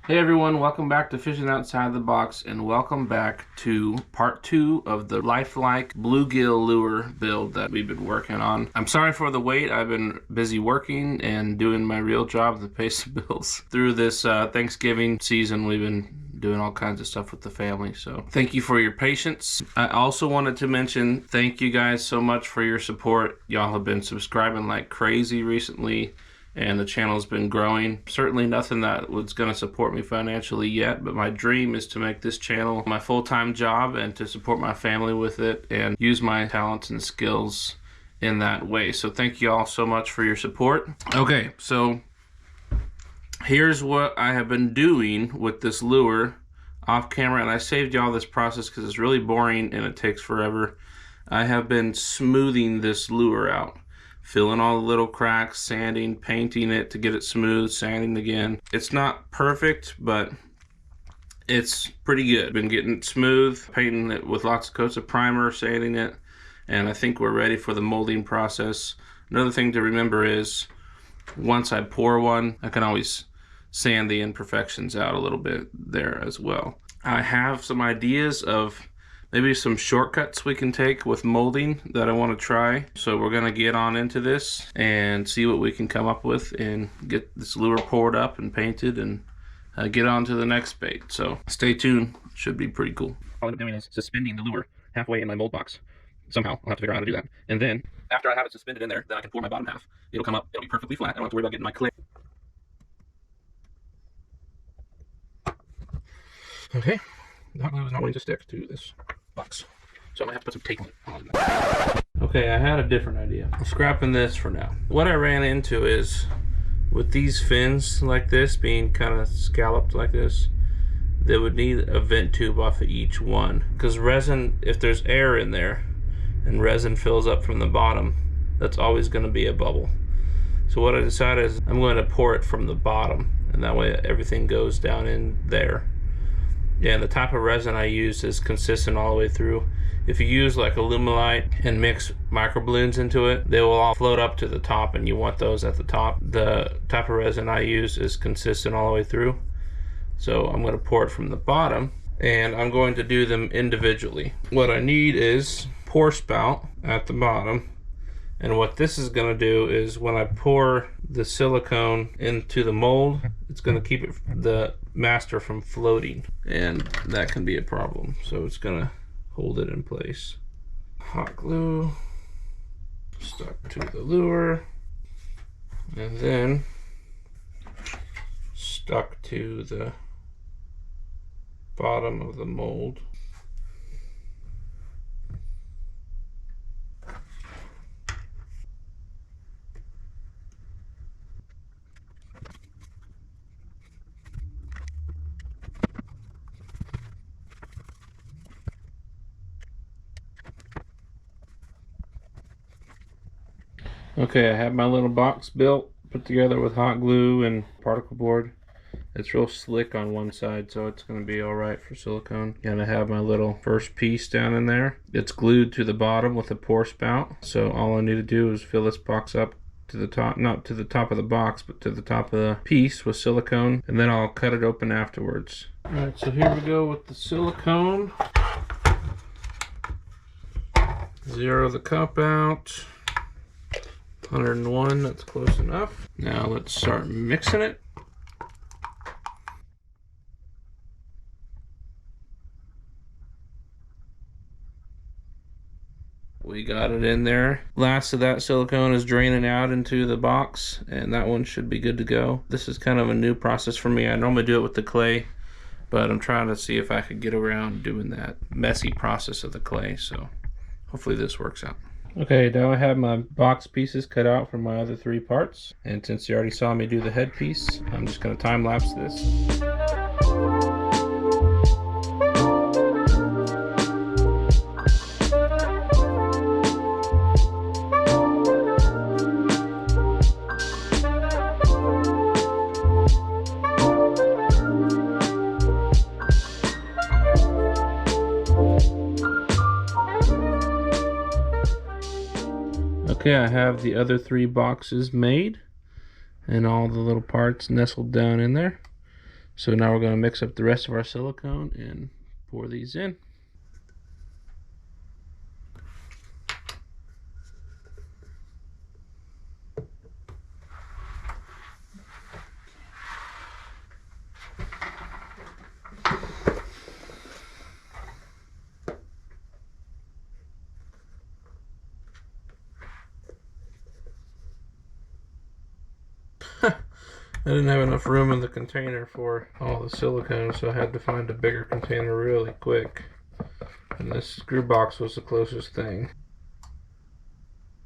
Hey everyone, welcome back to Fishing Outside the Box, and welcome back to part 2 of the lifelike bluegill lure build that we've been working on. I'm sorry for the wait. I've been busy working and doing my real job to pay some bills. Through this Thanksgiving season, we've been doing all kinds of stuff with the family, so thank you for your patience. I also wanted to mention thank you guys so much for your support. Y'all have been subscribing like crazy recently, and the channel's been growing. Certainly nothing that was going to support me financially yet, but my dream is to make this channel my full-time job and to support my family with it and use my talents and skills in that way. So thank you all so much for your support. Okay, so here's what I have been doing with this lure off camera, and I saved y'all this process because it's really boring and it takes forever. I have been smoothing this lure out, filling all the little cracks, sanding, painting it to get it smooth, sanding again. It's not perfect, but it's pretty good. Been getting it smooth, painting it with lots of coats of primer, sanding it, and I think we're ready for the molding process. Another thing to remember is once I pour one, I can always sand the imperfections out a little bit there as well. I have some ideas of maybe some shortcuts we can take with molding that I want to try. So we're gonna get on into this and see what we can come up with and get this lure poured up and painted and get on to the next bait. So stay tuned, should be pretty cool. All I'm doing is suspending the lure halfway in my mold box. Somehow I'll have to figure out how to do that. And then after I have it suspended in there, then I can pour my bottom half. It'll come up, it'll be perfectly flat. I don't have to worry about getting my clay. Okay, that glue is not wanting to stick to this box, so I'm gonna have to put some tape on it. Okay, I had a different idea. I'm scrapping this for now. What I ran into is with these fins like this being kind of scalloped like this, they would need a vent tube off of each one, because resin, if there's air in there and resin fills up from the bottom, that's always going to be a bubble. So what I decided is I'm going to pour it from the bottom, and that way everything goes down in there. Yeah, and the type of resin I use is consistent all the way through. If you use like Alumilite and mix microballoons into it, they will all float up to the top, and you want those at the top. The type of resin I use is consistent all the way through. So I'm going to pour it from the bottom, and I'm going to do them individually. What I need is pour spout at the bottom, and what this is going to do is when I pour the silicone into the mold, it's going to keep it, the master, from floating, and that can be a problem. So it's going to hold it in place. Hot glue stuck to the lure, and then stuck to the bottom of the mold. Okay, I have my little box built, put together with hot glue and particle board. It's real slick on one side, so it's going to be alright for silicone. And I have my little first piece down in there. It's glued to the bottom with a pour spout. So all I need to do is fill this box up to the top, not to the top of the box, but to the top of the piece with silicone. And then I'll cut it open afterwards. Alright, so here we go with the silicone. Zero the cup out. 101, that's close enough. Now let's start mixing it. We got it in there. Last of that silicone is draining out into the box, and that one should be good to go. This is kind of a new process for me. I normally do it with the clay, but I'm trying to see if I could get around doing that messy process of the clay, so hopefully this works out. Okay, now I have my box pieces cut out for my other 3 parts, and since you already saw me do the head piece, I'm just going to time lapse this. Okay, I have the other 3 boxes made and all the little parts nestled down in there. So now we're going to mix up the rest of our silicone and pour these in. I didn't have enough room in the container for all the silicone, so I had to find a bigger container really quick. And this screw box was the closest thing.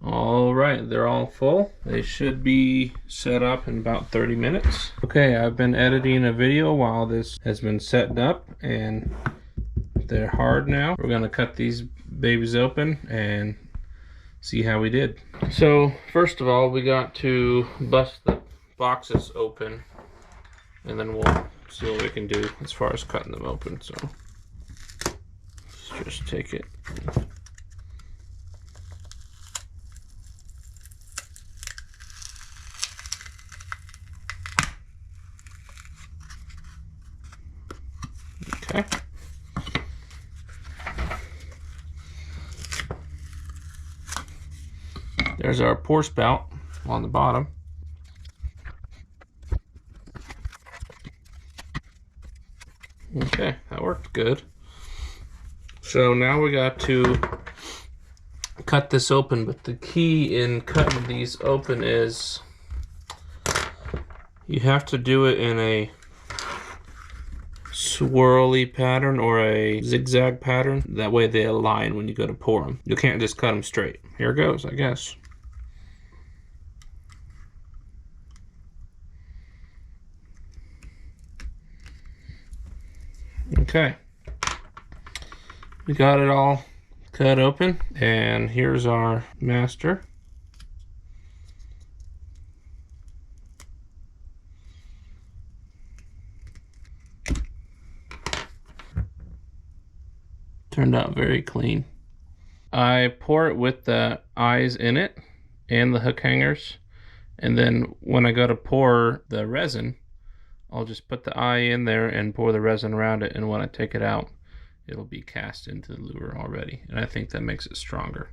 Alright, they're all full. They should be set up in about 30 minutes. Okay, I've been editing a video while this has been setting up, and they're hard now. We're going to cut these babies open and see how we did. So, first of all, we got to bust the boxes open, and then we'll see what we can do as far as cutting them open. So let's just take it. Okay. There's our pour spout on the bottom. Okay, that worked good. So now we got to cut this open, but the key in cutting these open is you have to do it in a swirly pattern or a zigzag pattern. That way they align when you go to pour them. You can't just cut them straight. Here goes, I guess. Okay, we got it all cut open, and here's our master. Turned out very clean. I pour it with the eyes in it and the hook hangers, and then when I go to pour the resin, I'll just put the eye in there and pour the resin around it, and when I take it out, it'll be cast into the lure already, and I think that makes it stronger.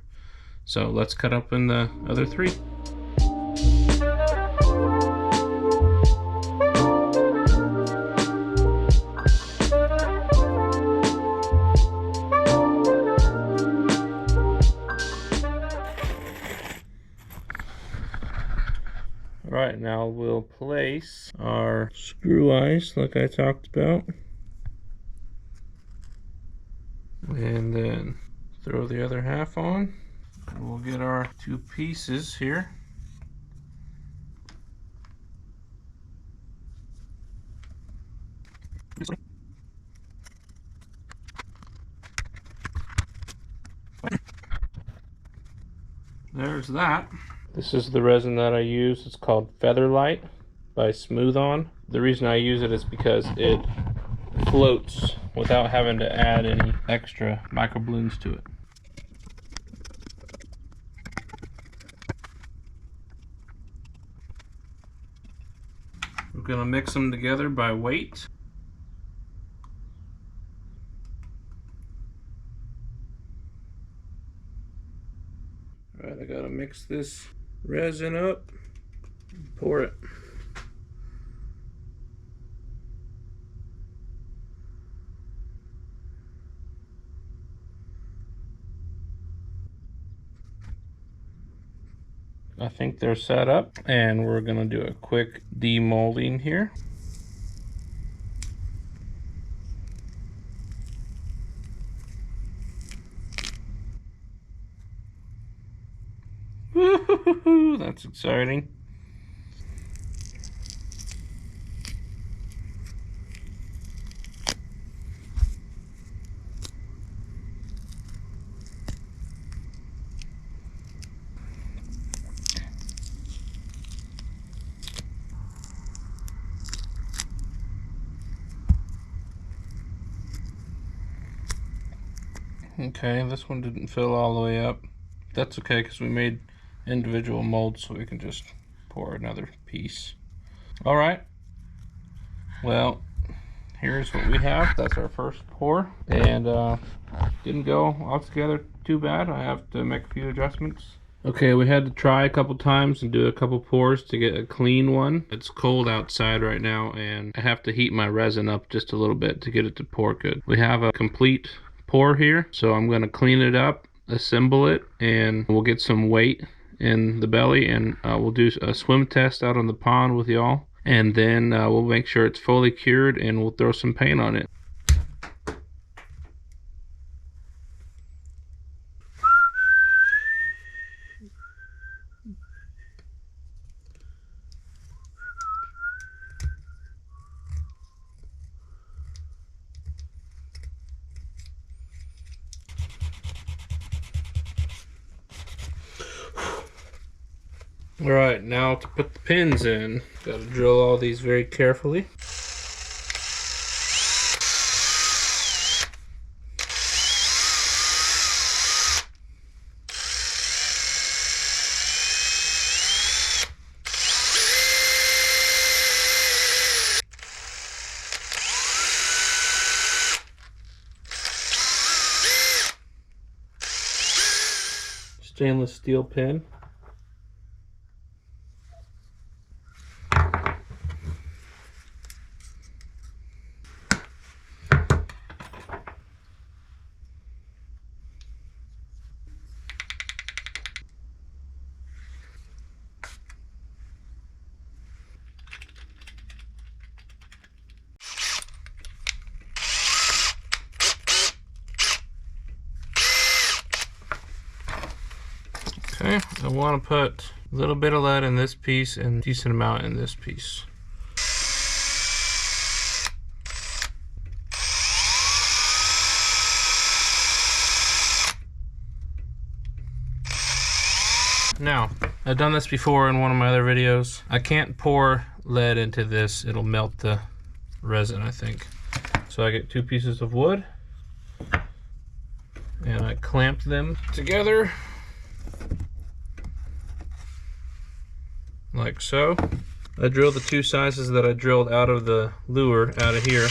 So let's cut open the other three. Alright, now we'll place our screw eyes like I talked about. And then throw the other half on. And we'll get our two pieces here. There's that. This is the resin that I use. It's called Featherlight by Smooth On. The reason I use it is because it floats without having to add any extra microballoons to it. We're going to mix them together by weight. Alright, I got to mix this resin up and pour it. I think they're set up, and we're going to do a quick demolding here. Woo-hoo-hoo-hoo, that's exciting. Okay, this one didn't fill all the way up. That's okay, because we made individual molds, so we can just pour another piece. Alright, well, here's what we have. That's our first pour, and didn't go altogether too bad. I have to make a few adjustments. Okay, we had to try a couple times and do a couple pours to get a clean one. It's cold outside right now, and I have to heat my resin up just a little bit to get it to pour good. We have a complete pour here, so I'm going to clean it up, assemble it, and we'll get some weight in the belly, and we'll do a swim test out on the pond with y'all, and then we'll make sure it's fully cured, and we'll throw some paint on it. Alright, now to put the pins in. Gotta drill all these very carefully. Stainless steel pin. Okay, I want to put a little bit of lead in this piece and a decent amount in this piece. Now, I've done this before in one of my other videos. I can't pour lead into this, it'll melt the resin, I think. So I get two pieces of wood and I clamp them together like so. I drill the two sizes that I drilled out of the lure out of here.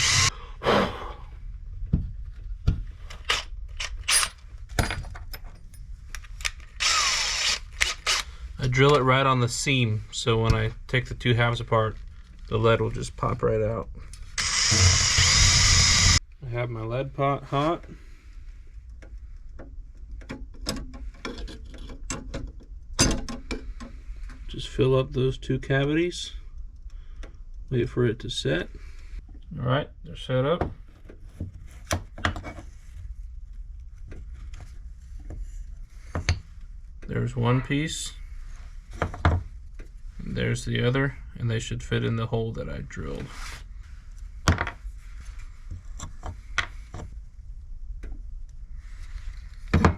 I drill it right on the seam, so when I take the two halves apart, the lead will just pop right out. I have my lead pot hot. Just fill up those two cavities. Wait for it to set. All right, they're set up. There's one piece. And there's the other, and they should fit in the hole that I drilled.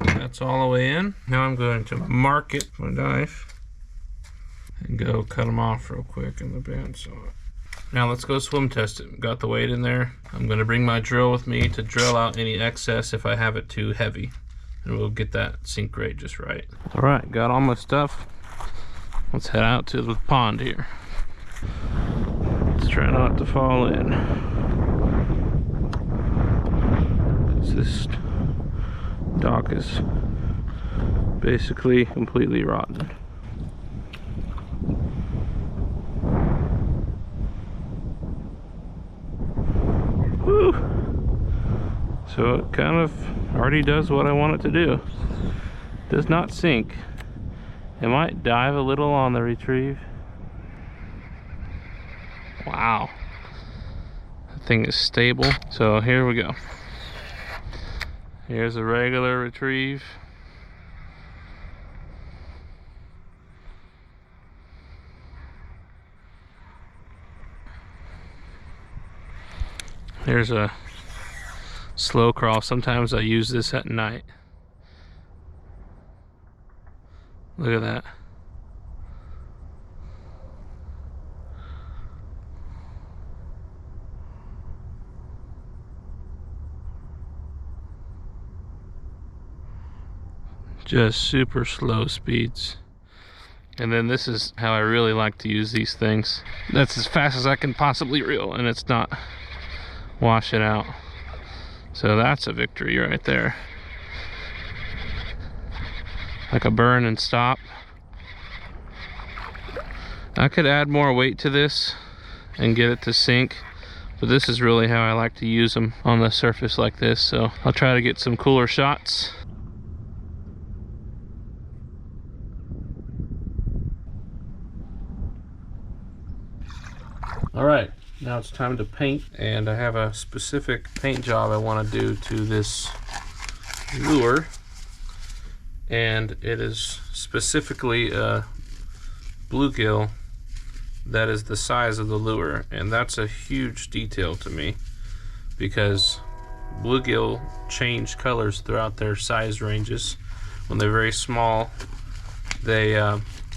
That's all the way in. Now I'm going to mark it with my knife and go cut them off real quick in the bandsaw. Now let's go swim test it. Got the weight in there. I'm going to bring my drill with me to drill out any excess if I have it too heavy, and we'll get that sink rate just right. All right, got all my stuff. Let's head out to the pond here. Let's try not to fall in. This dock is basically completely rotten. Woo! So it kind of already does what I want it to do. Does not sink. It might dive a little on the retrieve. Wow. That thing is stable. So here we go. Here's a regular retrieve. Here's a slow crawl. Sometimes I use this at night. Look at that. Just super slow speeds. And then this is how I really like to use these things. That's as fast as I can possibly reel, and it's not wash it out. So that's a victory right there. Like a burn and stop. I could add more weight to this and get it to sink, but this is really how I like to use them on the surface like this. So I'll try to get some cooler shots. All right, now it's time to paint, and I have a specific paint job I want to do to this lure, and it is specifically a bluegill that is the size of the lure, and that's a huge detail to me because bluegill change colors throughout their size ranges. When they're very small, they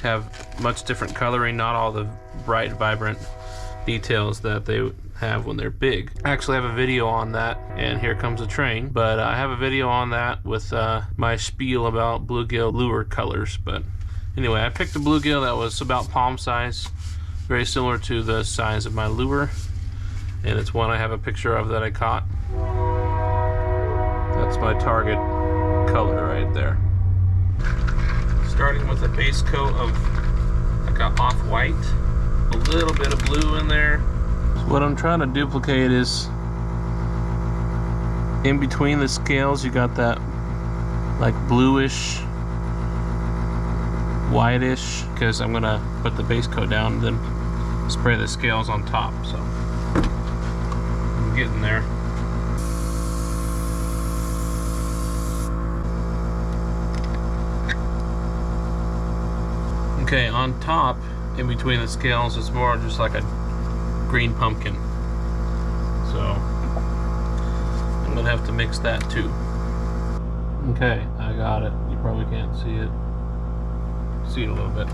have much different coloring, not all the bright, vibrant details that they have when they're big. I actually have a video on that, and here comes a train, but I have a video on that with my spiel about bluegill lure colors. But anyway, I picked a bluegill that was about palm size, very similar to the size of my lure, and it's one I have a picture of that I caught. That's my target color right there. Starting with a base coat of like a off-white, a little bit of blue in there. So what I'm trying to duplicate is in between the scales you got that like bluish, whitish, because I'm gonna put the base coat down and then spray the scales on top. So I'm getting there. Okay, on top, in between the scales, it's more just like a green pumpkin. So I'm gonna have to mix that too. Okay, I got it. You probably can't see it. See it a little bit.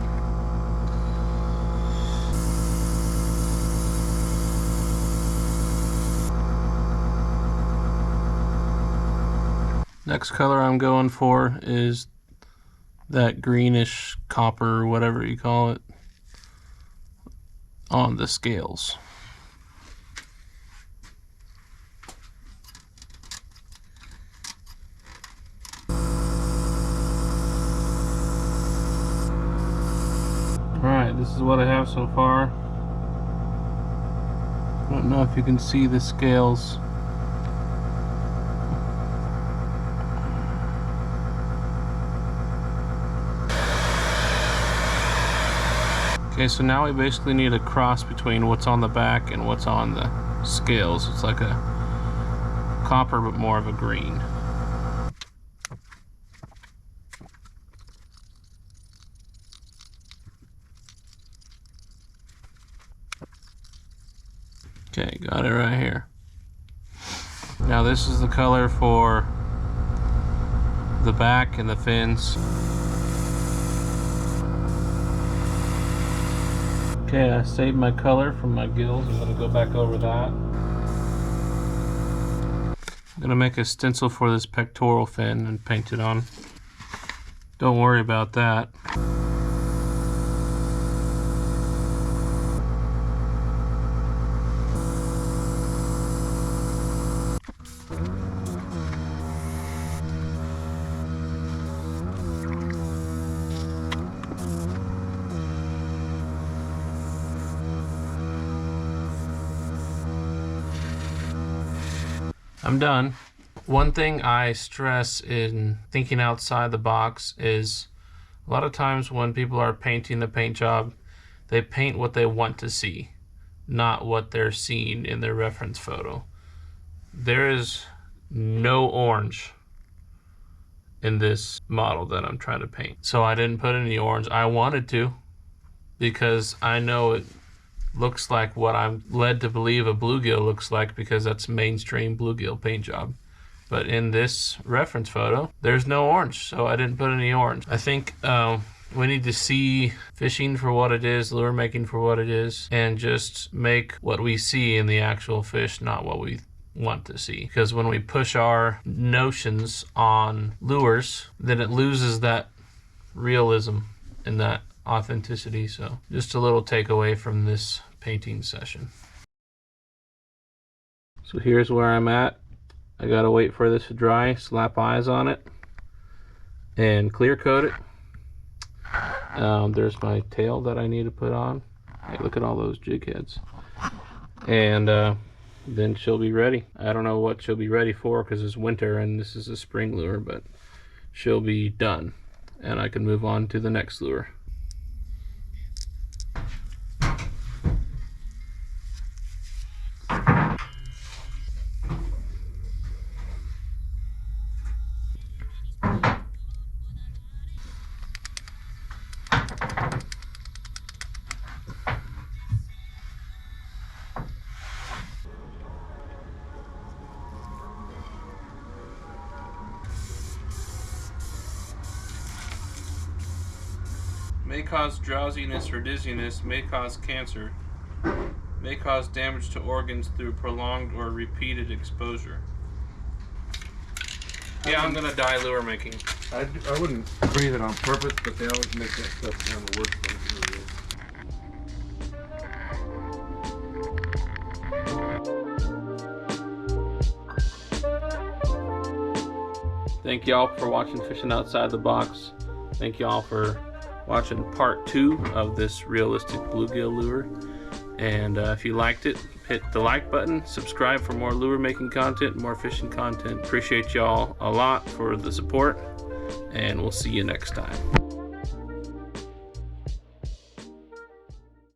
Next color I'm going for is that greenish copper, whatever you call it, on the scales. Alright, this is what I have so far. I don't know if you can see the scales. Okay, so now we basically need a cross between what's on the back and what's on the scales. It's like a copper, but more of a green. Okay, got it right here. Now this is the color for the back and the fins. Okay, I saved my color from my gills. I'm going to go back over that. I'm going to make a stencil for this pectoral fin and paint it on. Don't worry about that. I'm done. One thing I stress in thinking outside the box is a lot of times when people are painting the paint job, they paint what they want to see, not what they're seeing in their reference photo. There is no orange in this model that I'm trying to paint, so I didn't put any orange. I wanted to, because I know it looks like what I'm led to believe a bluegill looks like, because that's mainstream bluegill paint job. But in this reference photo, there's no orange, so I didn't put any orange. I think we need to see fishing for what it is, lure making for what it is, and just make what we see in the actual fish, not what we want to see. Because when we push our notions on lures, then it loses that realism and that authenticity. So just a little takeaway from this painting session. So here's where I'm at. I gotta wait for this to dry, slap eyes on it, and clear coat it. There's my tail that I need to put on. Hey, look at all those jig heads. And then she'll be ready. I don't know what she'll be ready for because it's winter and this is a spring lure, but she'll be done. And I can move on to the next lure. May cause drowsiness or dizziness, may cause cancer, may cause damage to organs through prolonged or repeated exposure. Yeah, I'm gonna die lure making. I wouldn't breathe it on purpose, but they always make that stuff sound worse than it really is. Thank y'all for watching Fishing Outside the Box. Thank y'all for watching part 2 of this realistic bluegill lure. And if you liked it, hit the like button, subscribe for more lure making content, more fishing content. Appreciate y'all a lot for the support, and we'll see you next time.